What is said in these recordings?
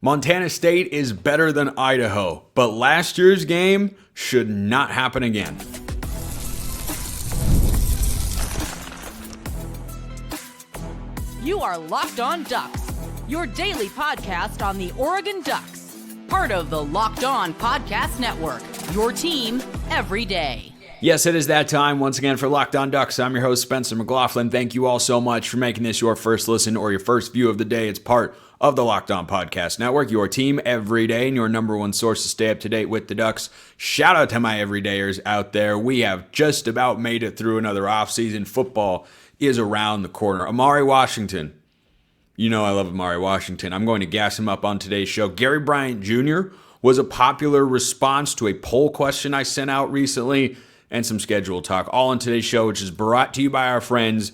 Montana State is better than Idaho, but last year's game should not happen again. You are Locked On Ducks, your daily podcast on the Oregon Ducks. Part of the Locked On Podcast Network, your team every day. Yes, it is that time once again for Locked On Ducks. I'm your host, Spencer McLaughlin. Thank you all so much for making this your first listen or your first view of the day. It's part of the Locked On Podcast Network, your team every day and your number one source to stay up to date with the Ducks. Shout out to my everydayers out there. We have just about made it through another offseason. Football is around the corner. Amari Washington. You know I love Amari Washington. I'm going to gas him up on today's show. Gary Bryant Jr. was a popular response to a poll question I sent out recently, and some schedule talk, all on today's show, which is brought to you by our friends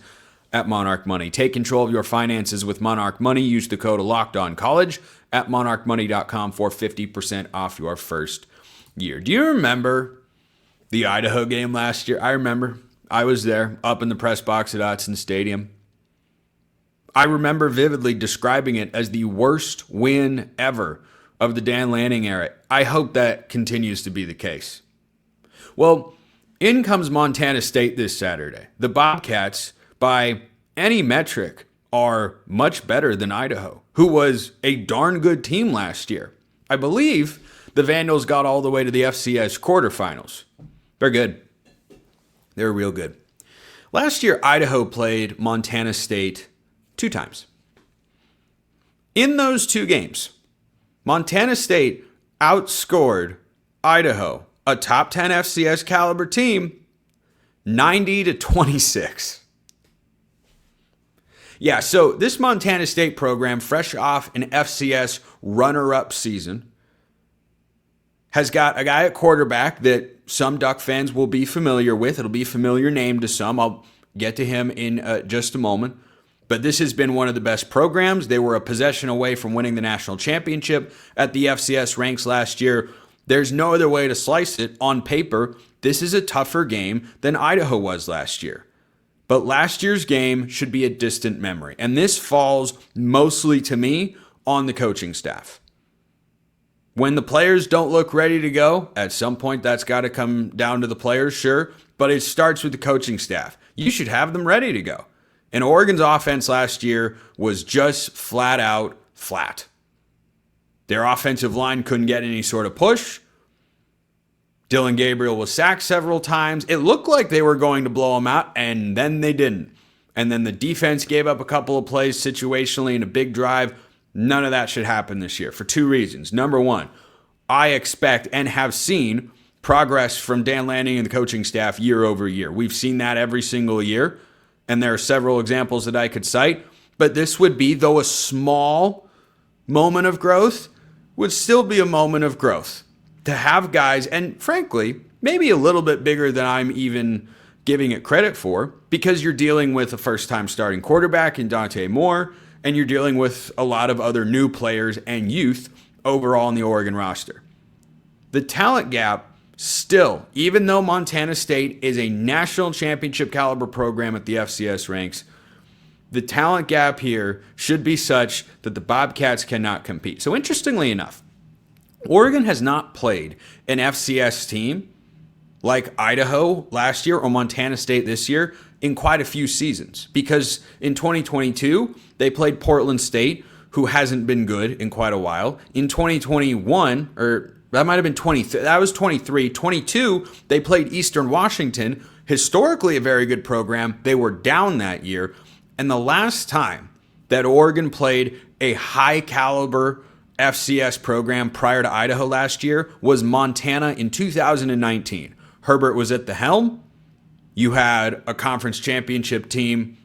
at Monarch Money. Take control of your finances with Monarch Money. Use the code LOCKEDONCollege at monarchmoney.com for 50% off your first year. Do you remember the Idaho game last year? I remember. I was there up in the press box at Autzen Stadium. I remember vividly describing it as the worst win ever of the Dan Lanning era. I hope that continues to be the case. Well, in comes Montana State this Saturday. The Bobcats, by any metric, are much better than Idaho, who was a darn good team last year. I believe the Vandals got all the way to the FCS quarterfinals. They're good. They're real good. Last year, Idaho played Montana State 2 times. In those 2 games, Montana State outscored Idaho, a top 10 FCS caliber team, 90-26. Yeah, so this Montana State program, fresh off an FCS runner-up season, has got a guy at quarterback that some Duck fans will be familiar with. It'll be a familiar name to some. I'll get to him in just a moment. But this has been one of the best programs. They were a possession away from winning the national championship at the FCS ranks last year. There's no other way to slice it. On paper, this is a tougher game than Idaho was last year. But last year's game should be a distant memory. And this falls mostly, to me, on the coaching staff. When the players don't look ready to go, at some point that's got to come down to the players, sure. But it starts with the coaching staff. You should have them ready to go. And Oregon's offense last year was just flat out flat. Their offensive line couldn't get any sort of push. Dillon Gabriel was sacked several times. It looked like they were going to blow him out, and then they didn't. And then the defense gave up a couple of plays situationally in a big drive. None of that should happen this year for 2 reasons. Number one, I expect and have seen progress from Dan Lanning and the coaching staff year over year. We've seen that every single year, and there are several examples that I could cite. But this would be, though a small moment of growth, would still be a moment of growth to have guys, and frankly, maybe a little bit bigger than I'm even giving it credit for, because you're dealing with a first-time starting quarterback in Dante Moore, and you're dealing with a lot of other new players and youth overall in the Oregon roster. The talent gap still, even though Montana State is a national championship caliber program at the FCS ranks, the talent gap here should be such that the Bobcats cannot compete. So interestingly enough, Oregon has not played an FCS team like Idaho last year or Montana State this year in quite a few seasons. Because in 2022, they played Portland State, who hasn't been good in quite a while. In 2021, or that might have been 23, 22, they played Eastern Washington, historically a very good program. They were down that year. And the last time that Oregon played a high caliber FCS program prior to Idaho last year was Montana in 2019. Herbert was at the helm. You had a conference championship team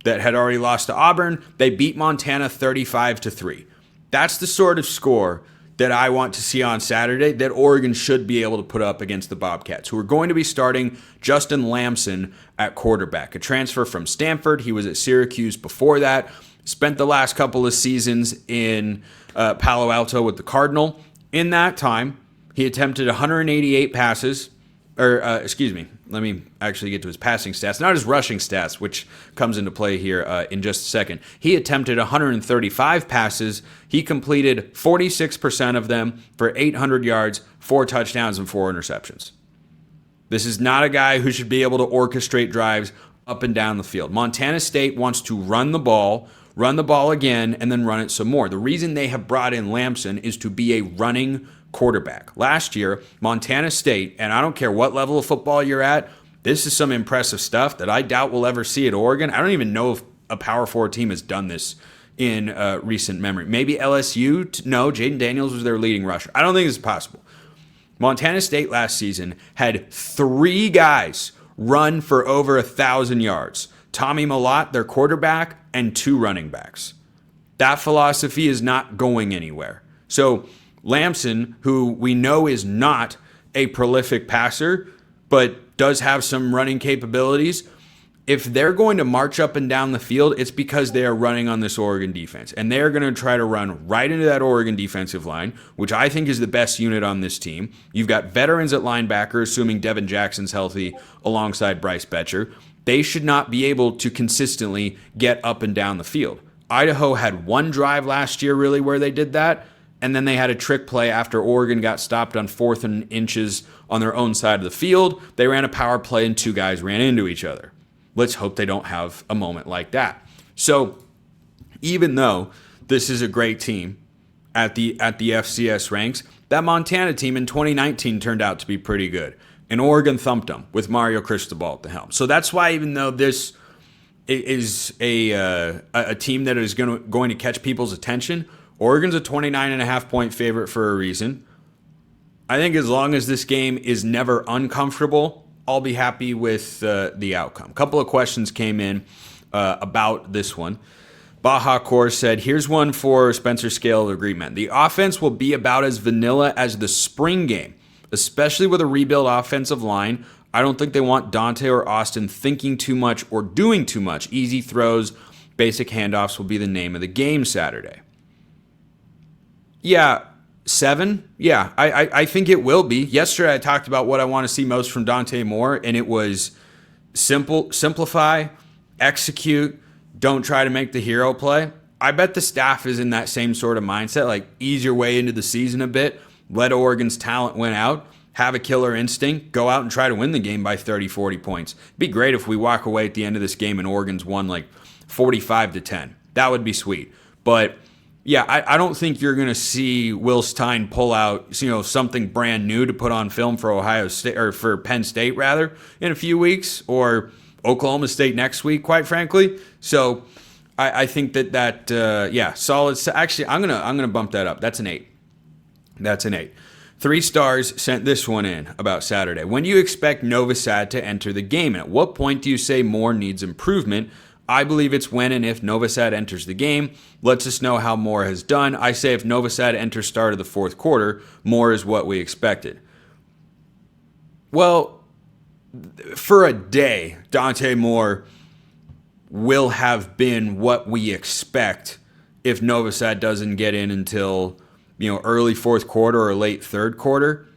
that had already lost to Auburn. They beat Montana 35-3. That's the sort of score that I want to see on Saturday that Oregon should be able to put up against the Bobcats, who are going to be starting Justin Lamson at quarterback, a transfer from Stanford. He was at Syracuse before that, spent the last couple of seasons in Palo Alto with the Cardinal. In that time, he attempted 188 passes, excuse me, let me actually get to his passing stats, not his rushing stats, which comes into play here in just a second. He attempted 135 passes. He completed 46% of them for 800 yards, 4 touchdowns, and 4 interceptions. This is not a guy who should be able to orchestrate drives up and down the field. Montana State wants to run the ball again, and then run it some more. The reason they have brought in Lamson is to be a running quarterback. Last year, Montana State, and I don't care what level of football you're at, this is some impressive stuff that I doubt we'll ever see at Oregon. I don't even know if a Power 4 team has done this in recent memory. Maybe LSU? No, Jaden Daniels was their leading rusher. I don't think it's possible. Montana State last season had 3 guys run for over 1,000 yards. Tommy Mellott, their quarterback, and 2 running backs. That philosophy is not going anywhere. So Lamson, who we know is not a prolific passer, but does have some running capabilities, if they're going to march up and down the field, it's because they are running on this Oregon defense. And they're going to try to run right into that Oregon defensive line, which I think is the best unit on this team. You've got veterans at linebacker, assuming Devin Jackson's healthy, alongside Bryce Betcher. They should not be able to consistently get up and down the field. Idaho had 1 drive last year, really, where they did that. And then they had a trick play after Oregon got stopped on 4th and inches on their own side of the field. They ran a power play and 2 guys ran into each other. Let's hope they don't have a moment like that. So even though this is a great team at the FCS ranks, that Montana team in 2019 turned out to be pretty good. And Oregon thumped them with Mario Cristobal at the helm. So that's why, even though this is a team that is going to catch people's attention, Oregon's a 29.5-point favorite for a reason. I think as long as this game is never uncomfortable, I'll be happy with the outcome. A couple of questions came in about this one. Baja Core said, here's one for Spencer Scale of Agreement. The offense will be about as vanilla as the spring game, especially with a rebuild offensive line. I don't think they want Dante or Austin thinking too much or doing too much. Easy throws, basic handoffs will be the name of the game Saturday. Yeah, 7? Yeah, I think it will be. Yesterday I talked about what I want to see most from Dante Moore, and it was simplify, execute, don't try to make the hero play. I bet the staff is in that same sort of mindset, like ease your way into the season a bit, let Oregon's talent win out, have a killer instinct, go out and try to win the game by 30, 40 points. It'd be great if we walk away at the end of this game and Oregon's won like 45-10. That would be sweet. But yeah, I don't think you're going to see Will Stein pull out, something brand new to put on film for Ohio State, or for Penn State rather, in a few weeks, or Oklahoma State next week, quite frankly. So I think that solid. Actually, I'm gonna bump that up. That's an 8. That's an 8. 3 stars sent this one in about Saturday. When do you expect Novosad to enter the game? And at what point do you say Moore needs improvement? I believe it's when and if Novosad enters the game. Lets us know how Moore has done. I say if Novosad enters start of the 4th quarter, Moore is what we expected. Well, for a day, Dante Moore will have been what we expect if Novosad doesn't get in until early 4th quarter or late 3rd quarter.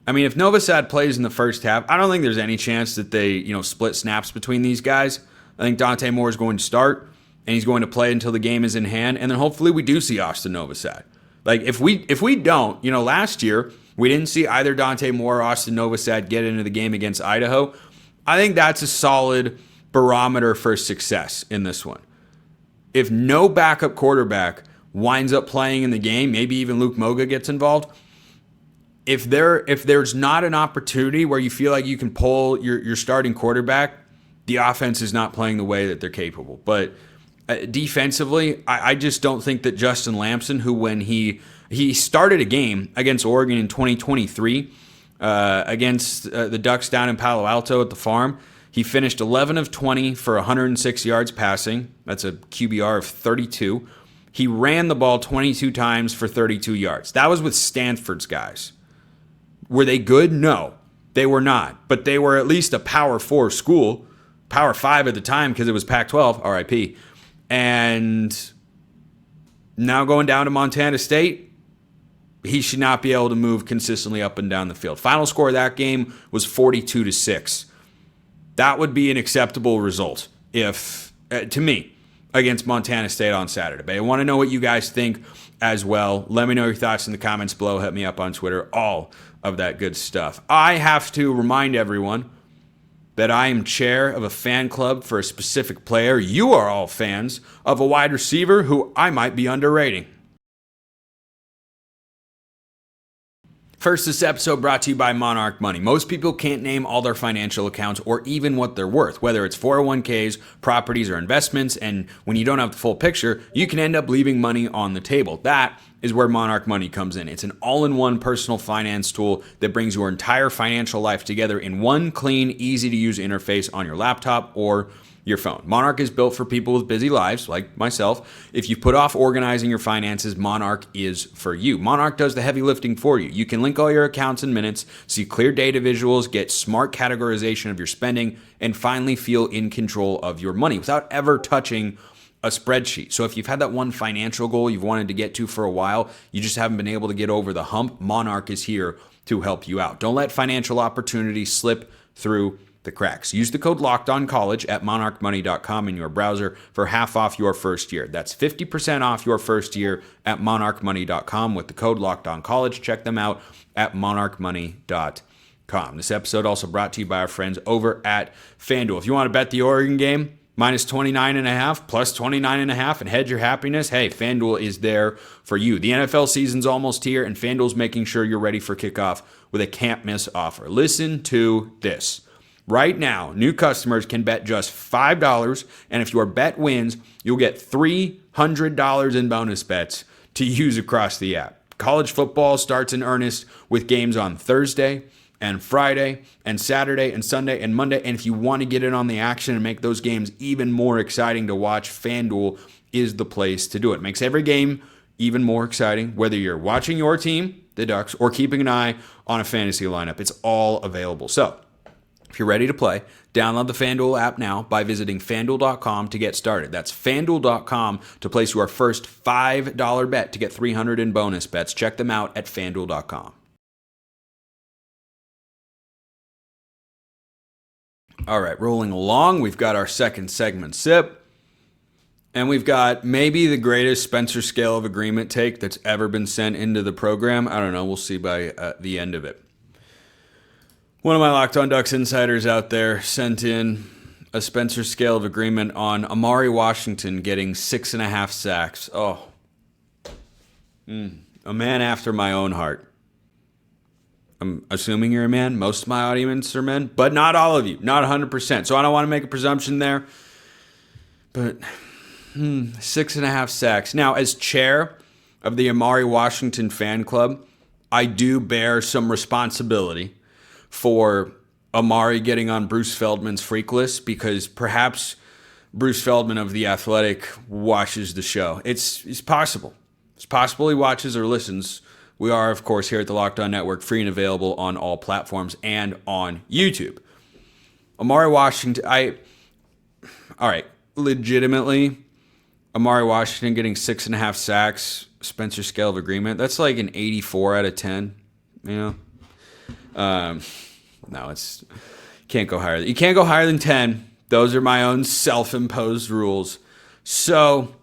I mean, if Novosad plays in the first half, I don't think there's any chance that they split snaps between these guys. I think Dante Moore is going to start, and he's going to play until the game is in hand, and then hopefully we do see Austin Novosad. Like, if we don't, last year we didn't see either Dante Moore or Austin Novosad get into the game against Idaho. I think that's a solid barometer for success in this one. If no backup quarterback winds up playing in the game, maybe even Luke Moga gets involved, if there's not an opportunity where you feel like you can pull your starting quarterback, the offense is not playing the way that they're capable. But defensively, I just don't think that Justin Lamson, who when he started a game against Oregon in 2023 against the Ducks down in Palo Alto at the Farm, he finished 11 of 20 for 106 yards passing. That's a QBR of 32. He ran the ball 22 times for 32 yards. That was with Stanford's guys. Were they good? No, they were not. But they were at least a Power 4 school. Power 5 at the time because it was Pac-12, RIP. And now going down to Montana State, He should not be able to move consistently up and down the field. Final score of that game was 42-6. That would be an acceptable result if, to me, against Montana State on Saturday. But I want to know what you guys think as well. Let me know your thoughts in the comments below. Hit me up on Twitter. All of that good stuff. I have to remind everyone that I am chair of a fan club for a specific player. You are all fans of a wide receiver who I might be underrating. First, this episode brought to you by Monarch Money. Most people can't name all their financial accounts or even what they're worth, whether it's 401ks, properties, or investments. And when you don't have the full picture, you can end up leaving money on the table. That is where Monarch Money comes in. It's an all-in-one personal finance tool that brings your entire financial life together in one clean, easy-to-use interface on your laptop or your phone. Monarch is built for people with busy lives like myself. If you put off organizing your finances, Monarch is for you. Monarch does the heavy lifting for you. You can link all your accounts in minutes, see clear data visuals, get smart categorization of your spending, and finally feel in control of your money without ever touching a spreadsheet. So if you've had that one financial goal you've wanted to get to for a while, you just haven't been able to get over the hump, Monarch is here to help you out. Don't let financial opportunities slip through the cracks. Use the code LOCKEDONCollege at monarchmoney.com in your browser for half off your first year. That's 50% off your first year at monarchmoney.com with the code LOCKEDONCollege. Check them out at monarchmoney.com. This episode also brought to you by our friends over at FanDuel. If you want to bet the Oregon game, minus 29.5, plus 29.5, and hedge your happiness, hey, FanDuel is there for you. The NFL season's almost here, and FanDuel's making sure you're ready for kickoff with a can't-miss offer. Listen to this. Right now, new customers can bet just $5, and if your bet wins, you'll get $300 in bonus bets to use across the app. College football starts in earnest with games on Thursday and Friday and Saturday and Sunday and Monday, and if you want to get in on the action and make those games even more exciting to watch, FanDuel is the place to do it. It makes every game even more exciting, whether you're watching your team, the Ducks, or keeping an eye on a fantasy lineup. It's all available. So, if you're ready to play, download the FanDuel app now by visiting FanDuel.com to get started. That's FanDuel.com to place your first $5 bet to get $300 in bonus bets. Check them out at FanDuel.com. All right, rolling along, we've got our second segment sip, and we've got maybe the greatest Spencer scale of agreement take that's ever been sent into the program. I don't know, we'll see by the end of it. One of my Locked On Ducks insiders out there sent in a Spencer scale of agreement on Amari Washington getting 6.5 sacks. Oh, a man after my own heart. I'm assuming you're a man. Most of my audience are men, but not all of you, not 100%. So I don't want to make a presumption there, but 6.5 sacks. Now, as chair of the Amari Washington fan club, I do bear some responsibility for Amari getting on Bruce Feldman's freak list because perhaps Bruce Feldman of The Athletic watches the show. It's possible. It's possible he watches or listens. We are, of course, here at the Locked On Network, free and available on all platforms and on YouTube. Amari Washington, all right, legitimately, Amari Washington getting 6.5 sacks, Spencer scale of agreement, that's like an 84 out of 10, you know? No, it's can't go higher. You can't go higher than 10. Those are my own self-imposed rules. So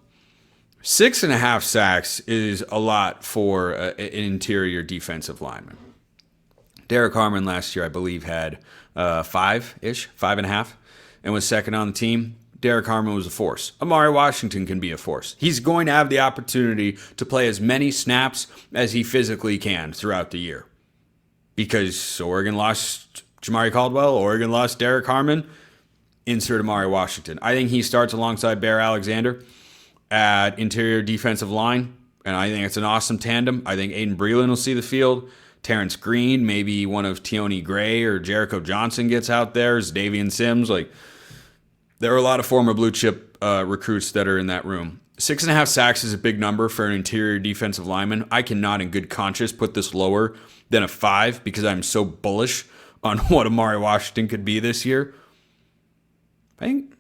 6.5 sacks is a lot for an interior defensive lineman. Derek Harmon last year, I believe, had 5.5, and was second on the team. Derek Harmon was a force. Amari Washington can be a force. He's going to have the opportunity to play as many snaps as he physically can throughout the year. Because Oregon lost Jamari Caldwell, Oregon lost Derek Harmon, insert Amari Washington. I think he starts alongside Bear Alexander at interior defensive line, and I think it's an awesome tandem. I think Aiden Breland will see the field. Terrence Green, maybe one of Tioni Gray or Jericho Johnson gets out there. Davian Sims. There are a lot of former blue chip recruits that are in that room. 6.5 sacks is a big number for an interior defensive lineman. I cannot in good conscience put this lower than a 5 because I'm so bullish on what Amari Washington could be this year. I think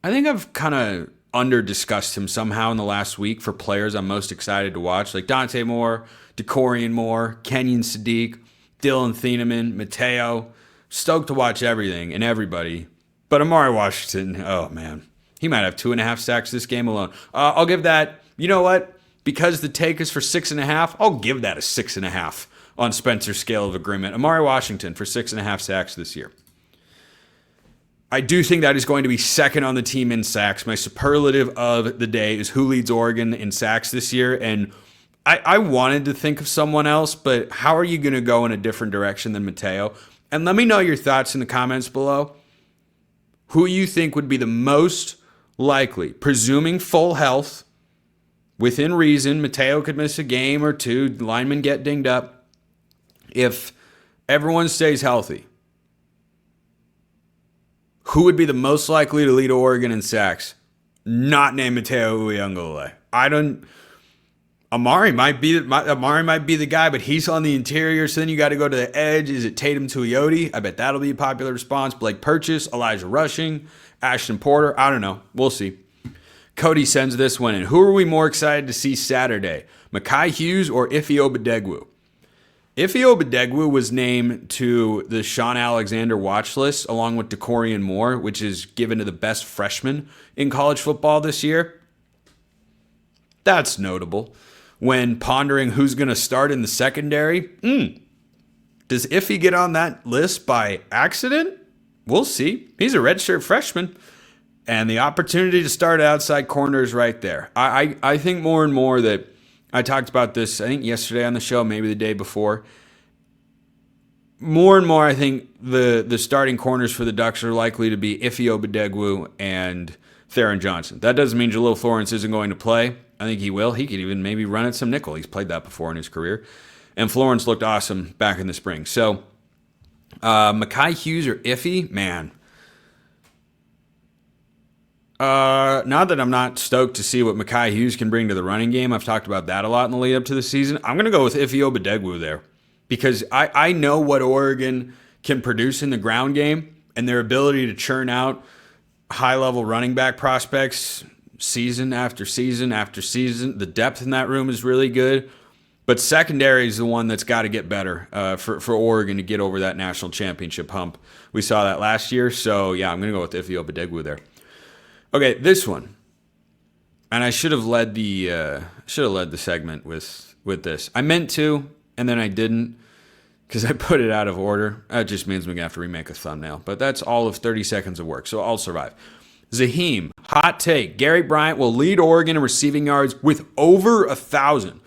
I've kind of under-discussed him somehow in the last week for players I'm most excited to watch, like Dante Moore, DeCorian Moore, Kenyon Sadiq, Dylan Thieneman, Mateo. Stoked to watch everything and everybody. But Amari Washington, oh man, he might have 2.5 sacks this game alone. I'll give that, you know what? Because the take is for 6.5, I'll give that a 6.5 on Spencer's scale of agreement. Amari Washington for 6.5 sacks this year. I do think that is going to be second on the team in sacks. My superlative of the day is who leads Oregon in sacks this year. And I wanted to think of someone else, but how are you going to go in a different direction than Mateo? And let me know your thoughts in the comments below. Who you think would be the most likely, presuming full health, within reason. Mateo could miss a game or two. Linemen get dinged up. If everyone stays healthy, who would be the most likely to lead Oregon in sacks? Not named Mateo Uiagalelei. Amari might be the guy, but he's on the interior, so then you got to go to the edge. Is it Tatum Tuioti? I bet that'll be a popular response. Blake Purchase, Elijah Rushing, Ashton Porter. I don't know. We'll see. Cody sends this one in. Who are we more excited to see Saturday? Mekhi Hughes or Ife Obadegwu? Ife Obadegwu was named to the Sean Alexander watch list along with DeCorian Moore, which is given to the best freshman in college football this year. That's notable. When pondering who's going to start in the secondary, does Ife get on that list by accident? We'll see. He's a redshirt freshman, and the opportunity to start outside corner is right there. I think more and more that I talked about this, I think yesterday on the show, maybe the day before. More and more, I think the starting corners for the Ducks are likely to be Ife Obadegwu and Theron Johnson. That doesn't mean Jalil Florence isn't going to play. I think he will. He could even maybe run at some nickel. He's played that before in his career. And Florence looked awesome back in the spring. So, Mekhi Hughes or Ife, man. Not that I'm not stoked to see what Mekhi Hughes can bring to the running game. I've talked about that a lot in the lead up to the season. I'm going to go with Ife Obadegwu there because I know what Oregon can produce in the ground game and their ability to churn out high-level running back prospects season after season after season. The depth in that room is really good. But secondary is the one that's got to get better for Oregon to get over that national championship hump. We saw that last year. So, yeah, I'm going to go with Ife Obadegwu there. Okay, this one. And I should have led the segment with this. I meant to, and then I didn't because I put it out of order. That just means we're going to have to remake a thumbnail. But that's all of 30 seconds of work, so I'll survive. Zaheem, hot take. Gary Bryant will lead Oregon in receiving yards with over 1,000.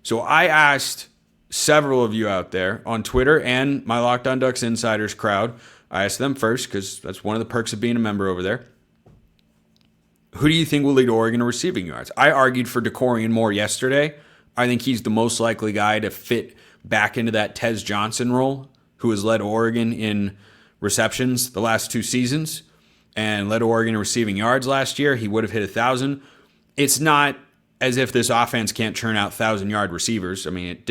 So I asked several of you out there on Twitter and my Locked On Ducks Insiders crowd. I asked them first because that's one of the perks of being a member over there. Who do you think will lead Oregon in receiving yards? I argued for DeCorian Moore yesterday. I think he's the most likely guy to fit back into that Tez Johnson role, who has led Oregon in receptions the last 2 seasons and led Oregon in receiving yards last year. He would have hit 1,000. It's not as if this offense can't churn out 1,000-yard receivers. I mean, it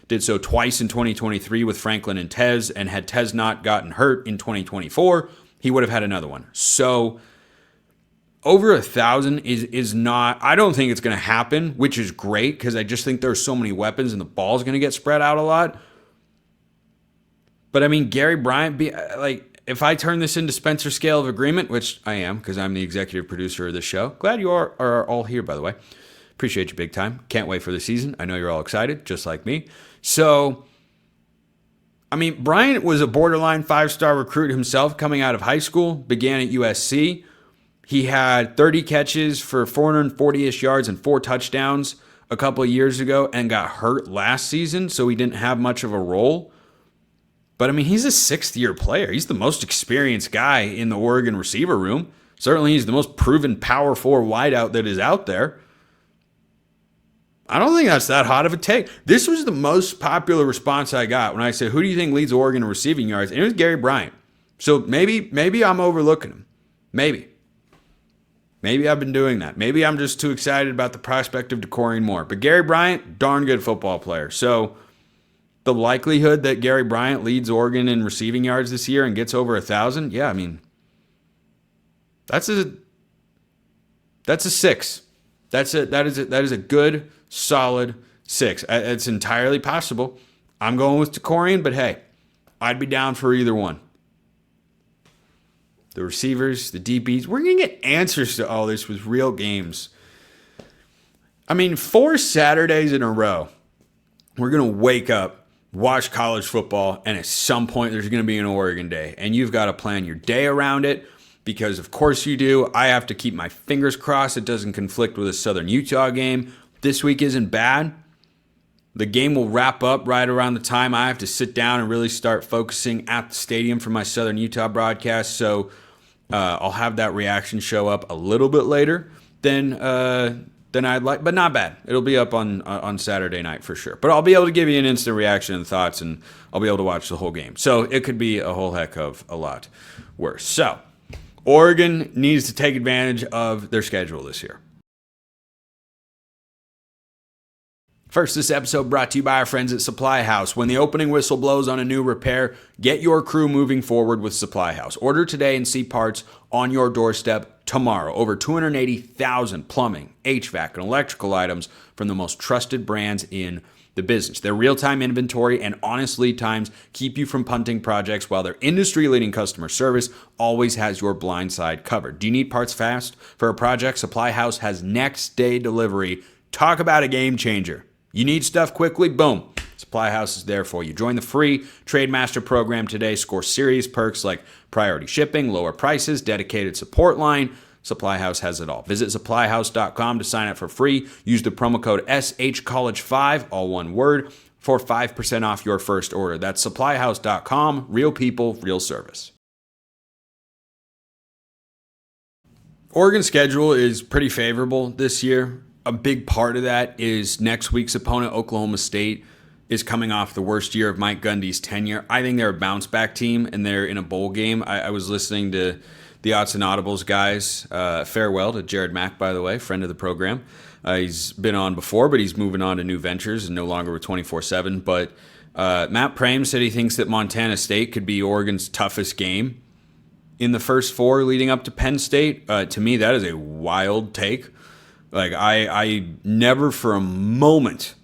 did so twice in 2023 with Franklin and Tez, and had Tez not gotten hurt in 2024, he would have had another one. So over 1,000 is not, I don't think it's going to happen, which is great because I just think there's so many weapons and the ball's going to get spread out a lot. But I mean, Gary Bryant, if I turn this into Spencer's scale of agreement, which I am because I'm the executive producer of this show. Glad you are all here, by the way. Appreciate you big time. Can't wait for the season. I know you're all excited, just like me. So, I mean, Bryant was a borderline 5-star recruit himself coming out of high school, began at USC. He had 30 catches for 440-ish yards and 4 touchdowns a couple of years ago and got hurt last season, so he didn't have much of a role. But, I mean, he's a 6th-year player. He's the most experienced guy in the Oregon receiver room. Certainly he's the most proven Power 4 wideout that is out there. I don't think that's that hot of a take. This was the most popular response I got when I said, who do you think leads Oregon in receiving yards? And it was Gary Bryant. So maybe I'm overlooking him. Maybe I've been doing that. Maybe I'm just too excited about the prospect of DeCorian Moore. But Gary Bryant, darn good football player. So the likelihood that Gary Bryant leads Oregon in receiving yards this year and gets over 1,000, yeah, I mean, that's That's a 6. That is a good, solid 6. It's entirely possible. I'm going with Tacorian, but hey, I'd be down for either one. The receivers, the DBs, we're going to get answers to all this with real games. I mean, 4 Saturdays in a row, we're going to wake up, watch college football, and at some point there's going to be an Oregon day. And you've got to plan your day around it because, of course, you do. I have to keep my fingers crossed it doesn't conflict with a Southern Utah game. This week isn't bad. The game will wrap up right around the time I have to sit down and really start focusing at the stadium for my Southern Utah broadcast. So I'll have that reaction show up a little bit later than I'd like, but not bad. It'll be up on Saturday night for sure. But I'll be able to give you an instant reaction and thoughts, and I'll be able to watch the whole game. So it could be a whole heck of a lot worse. So Oregon needs to take advantage of their schedule this year. First, this episode brought to you by our friends at Supply House. When the opening whistle blows on a new repair, get your crew moving forward with Supply House. Order today and see parts on your doorstep tomorrow. Over 280,000 plumbing, HVAC, and electrical items from the most trusted brands in the business. Their real-time inventory and honest lead times keep you from punting projects, while their industry-leading customer service always has your blind side covered. Do you need parts fast for a project? Supply House has next-day delivery. Talk about a game changer. You need stuff quickly? Boom. Supply House is there for you. Join the free Trademaster program today. Score serious perks like priority shipping, lower prices, dedicated support line. Supply House has it all. Visit supplyhouse.com to sign up for free. Use the promo code SHCollege5, all one word, for 5% off your first order. That's supplyhouse.com. Real people, real service. Oregon's schedule is pretty favorable this year. A big part of that is next week's opponent, Oklahoma State, is coming off the worst year of Mike Gundy's tenure. I think they're a bounce-back team, and they're in a bowl game. I was listening to the Odds and Audibles guys. Farewell to Jared Mack, by the way, friend of the program. He's been on before, but he's moving on to new ventures and no longer with 24/7. But Matt Prahm said he thinks that Montana State could be Oregon's toughest game in the first 4 leading up to Penn State. To me, that is a wild take. Like, I never for a moment,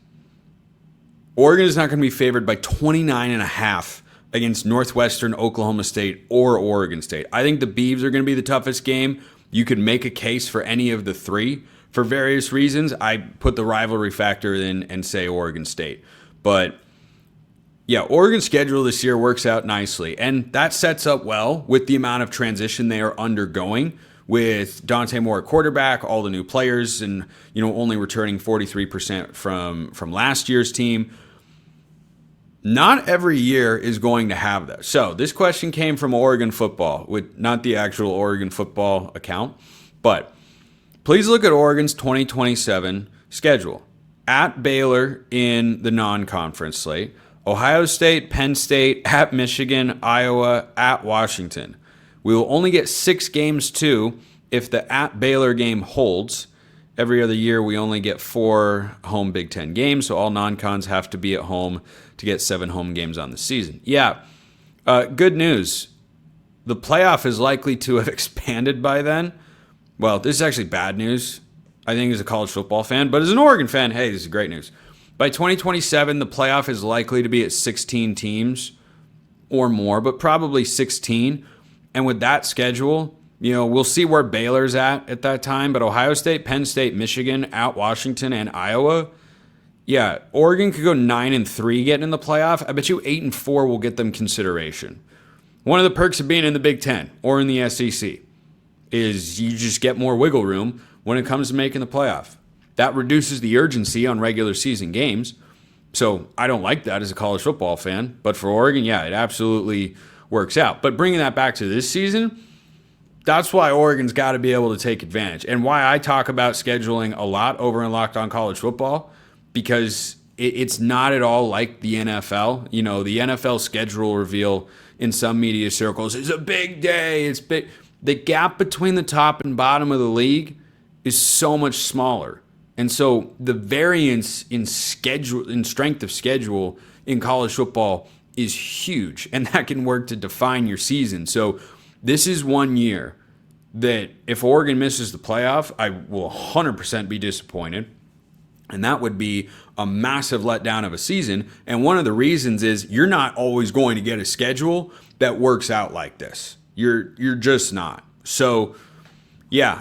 Oregon is not going to be favored by 29.5 against Northwestern, Oklahoma State, or Oregon State. I think the Beavs are going to be the toughest game. You could make a case for any of the 3 for various reasons. I put the rivalry factor in and say Oregon State. But yeah, Oregon's schedule this year works out nicely, and that sets up well with the amount of transition they are undergoing, with Dante Moore at quarterback, all the new players, and only returning 43% from last year's team. Not every year is going to have that. So this question came from Oregon football, with not the actual Oregon football account, but please look at Oregon's 2027 schedule. At Baylor in the non-conference slate, Ohio State, Penn State, at Michigan, Iowa, at Washington. We will only get 6 games too if the at Baylor game holds. Every other year we only get 4 home Big Ten games, so all non-cons have to be at home to get 7 home games on the season. Yeah, good news. The playoff is likely to have expanded by then. Well, this is actually bad news, I think, as a college football fan, but as an Oregon fan, hey, this is great news. By 2027, the playoff is likely to be at 16 teams or more, but probably 16. And with that schedule, we'll see where Baylor's at that time. But Ohio State, Penn State, Michigan, at Washington, and Iowa, yeah, Oregon could go 9-3 getting in the playoff. I bet you 8-4 will get them consideration. One of the perks of being in the Big Ten or in the SEC is you just get more wiggle room when it comes to making the playoff. That reduces the urgency on regular season games. So I don't like that as a college football fan. But for Oregon, yeah, it absolutely works out. But bringing that back to this season, that's why Oregon's got to be able to take advantage. And why I talk about scheduling a lot over in Locked On College Football, because it's not at all like the NFL. The NFL schedule reveal in some media circles is a big day. It's big. The gap between the top and bottom of the league is so much smaller. And so the variance in schedule, in strength of schedule in college football is huge, and that can work to define your season. So this is one year that if Oregon misses the playoff, I will 100% be disappointed. And that would be a massive letdown of a season. And one of the reasons is you're not always going to get a schedule that works out like this. You're just not. So, yeah,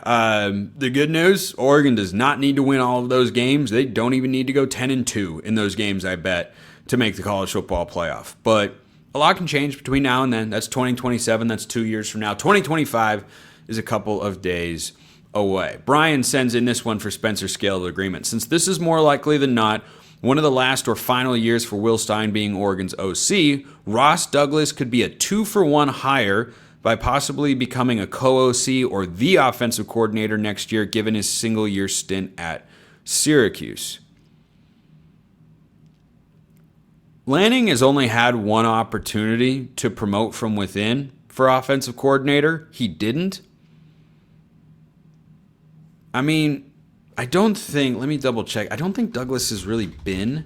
the good news, Oregon does not need to win all of those games. They don't even need to go 10-2 in those games, I bet, to make the college football playoff. But a lot can change between now and then. That's 2027. That's 2 years from now. 2025 is a couple of days away. Brian sends in this one for Spencer Scale of Agreement. Since this is more likely than not one of the last or final years for Will Stein being Oregon's OC, Ross Douglas could be a 2-for-1 hire by possibly becoming a co-OC or the offensive coordinator next year, given his single-year stint at Syracuse. Lanning has only had one opportunity to promote from within for offensive coordinator. He didn't. I mean, let me double check. I don't think Douglas has really been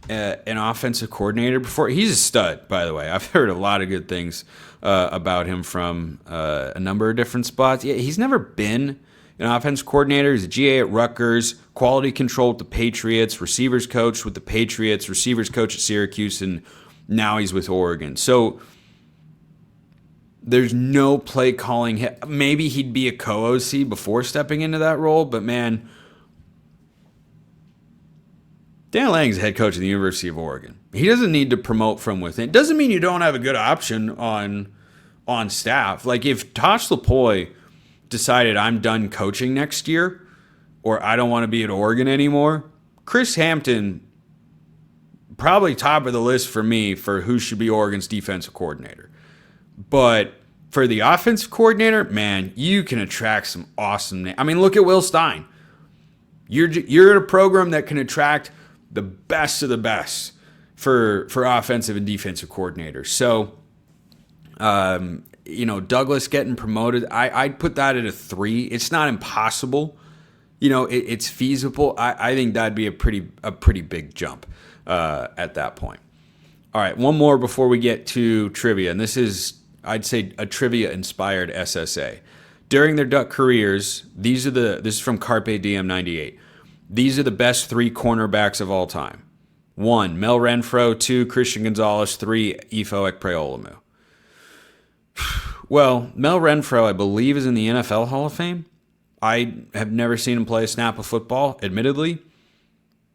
an offensive coordinator before. He's a stud, by the way. I've heard a lot of good things about him from a number of different spots. Yeah, he's never been an offensive coordinator. He's a GA at Rutgers, quality control with the Patriots, receivers coach with the Patriots, receivers coach at Syracuse, and now he's with Oregon. So there's no play calling. Maybe he'd be a co-OC before stepping into that role, but man, Dan Lanning's head coach of the University of Oregon. He doesn't need to promote from within. It doesn't mean you don't have a good option on staff. Like if Tosh Lupoi decided I'm done coaching next year or I don't want to be at Oregon anymore, Chris Hampton, probably top of the list for me for who should be Oregon's defensive coordinator. But for the offensive coordinator, man, you can attract some awesome names. I mean, look at Will Stein. You're in a program that can attract the best of the best for offensive and defensive coordinators. So, Douglas getting promoted, I'd put that at a 3. It's not impossible. It's feasible. I think that'd be a pretty big jump at that point. All right, one more before we get to trivia, and this is, I'd say, a trivia-inspired SSA. During their Duck careers, this is from Carpe Diem 98. These are the best 3 cornerbacks of all time. 1, Mel Renfro. 2, Christian Gonzalez. 3, Ifo Ekpreolomu. Well, Mel Renfro, I believe, is in the NFL Hall of Fame. I have never seen him play a snap of football, admittedly.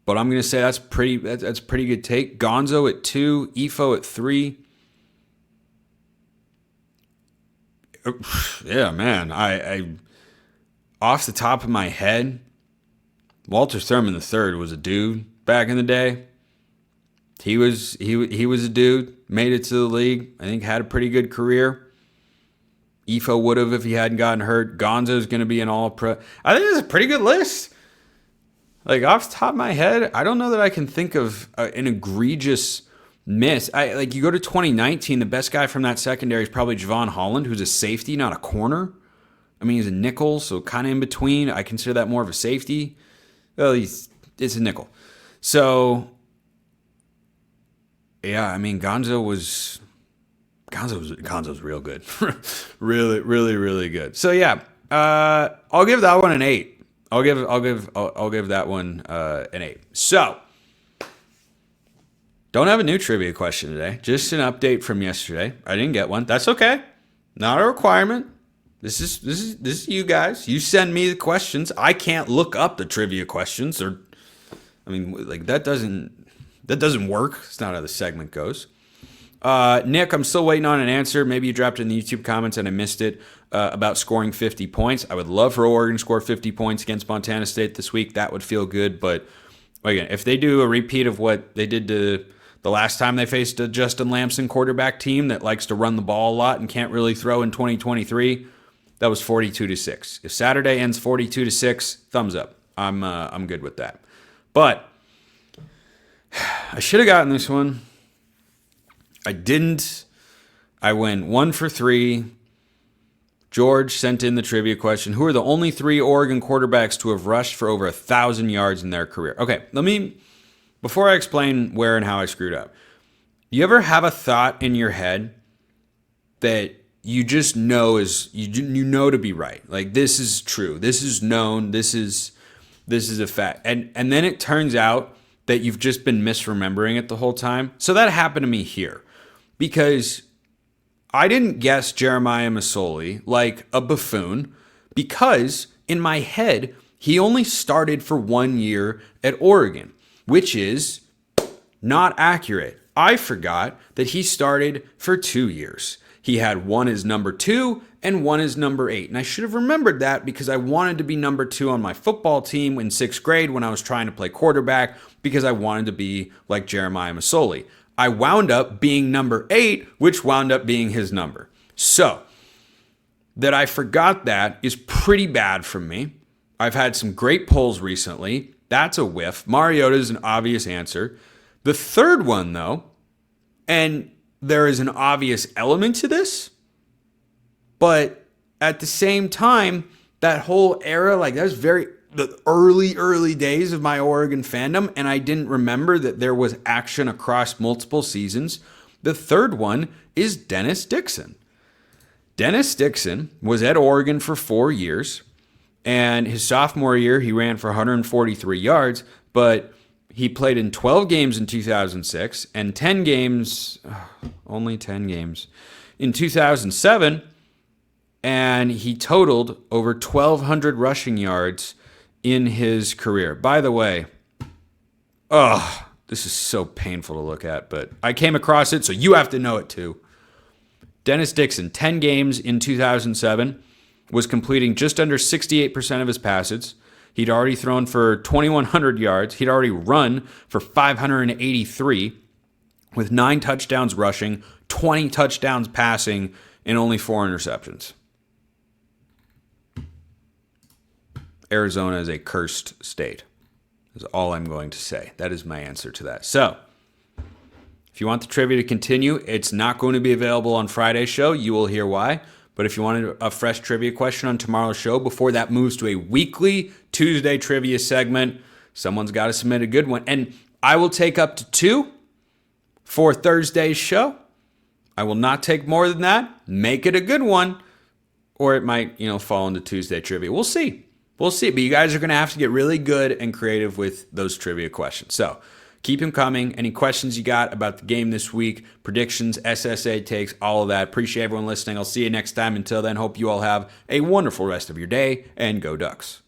But I'm going to say that's pretty good take. Gonzo at 2, Ifo at 3. Yeah, man. I off the top of my head, Walter Thurman III was a dude back in the day. He was a dude, made it to the league. I think had a pretty good career. Ifo would have if he hadn't gotten hurt. Gonzo's going to be an all-pro. I think it's a pretty good list. Like, off the top of my head, I don't know that I can think of an egregious miss. You go to 2019, the best guy from that secondary is probably Javon Holland, who's a safety, not a corner. I mean, he's a nickel, so kind of in between. I consider that more of a safety. Well, it's a nickel. So, yeah, I mean, Gonzo's real good. really, really, really good. So, yeah, I'll give that one an 8. I'll give that one an 8. So, don't have a new trivia question today. Just an update from yesterday. I didn't get one. That's okay. Not a requirement. This is you guys. You send me the questions. I can't look up the trivia questions, that doesn't work. It's not how the segment goes. Nick, I'm still waiting on an answer. Maybe you dropped it in the YouTube comments and I missed it, about scoring 50 points. I would love for Oregon to score 50 points against Montana State this week. That would feel good. But again, if they do a repeat of what they did to the last time they faced a Justin Lamson quarterback team that likes to run the ball a lot and can't really throw in 2023, that was 42-6. If Saturday ends 42-6, thumbs up. I'm good with that. But I should have gotten this one. I didn't. I went 1 for 3. George sent in the trivia question. Who are the only 3 Oregon quarterbacks to have rushed for over 1,000 yards in their career? Okay, before I explain where and how I screwed up, you ever have a thought in your head that you just know you know to be right. Like, this is true. This is known. This is a fact. And then it turns out that you've just been misremembering it the whole time. So that happened to me here because I didn't guess Jeremiah Masoli like a buffoon because in my head, he only started for 1 year at Oregon, which is not accurate. I forgot that he started for 2 years. He had one as number 2 and one as number 8. And I should have remembered that because I wanted to be number 2 on my football team in 6th grade when I was trying to play quarterback because I wanted to be like Jeremiah Masoli. I wound up being number 8, which wound up being his number. So that I forgot that is pretty bad from me. I've had some great polls recently. That's a whiff. Mariota is an obvious answer. The third one, though, and there is an obvious element to this, but at the same time, that whole era, like, that was the early days of my Oregon fandom, and I didn't remember that there was action across multiple seasons. The third one is Dennis Dixon. Dennis Dixon was at Oregon for 4 years, and his sophomore year, he ran for 143 yards, but he played in 12 games in 2006 and only 10 games in 2007, and he totaled over 1,200 rushing yards in his career. By the way, this is so painful to look at, but I came across it, so you have to know it too. Dennis Dixon, 10 games in 2007, was completing just under 68% of his passes. He'd already thrown for 2,100 yards. He'd already run for 583 with 9 touchdowns rushing, 20 touchdowns passing, and only 4 interceptions. Arizona is a cursed state, is all I'm going to say. That is my answer to that. So, if you want the trivia to continue, it's not going to be available on Friday's show. You will hear why. But if you wanted a fresh trivia question on tomorrow's show before that moves to a weekly Tuesday trivia segment, someone's got to submit a good one. And I will take up to 2 for Thursday's show. I will not take more than that. Make it a good one. Or it might, fall into Tuesday trivia. We'll see. But you guys are going to have to get really good and creative with those trivia questions. So keep them coming. Any questions you got about the game this week, predictions, SSA takes, all of that. Appreciate everyone listening. I'll see you next time. Until then, hope you all have a wonderful rest of your day, and go Ducks.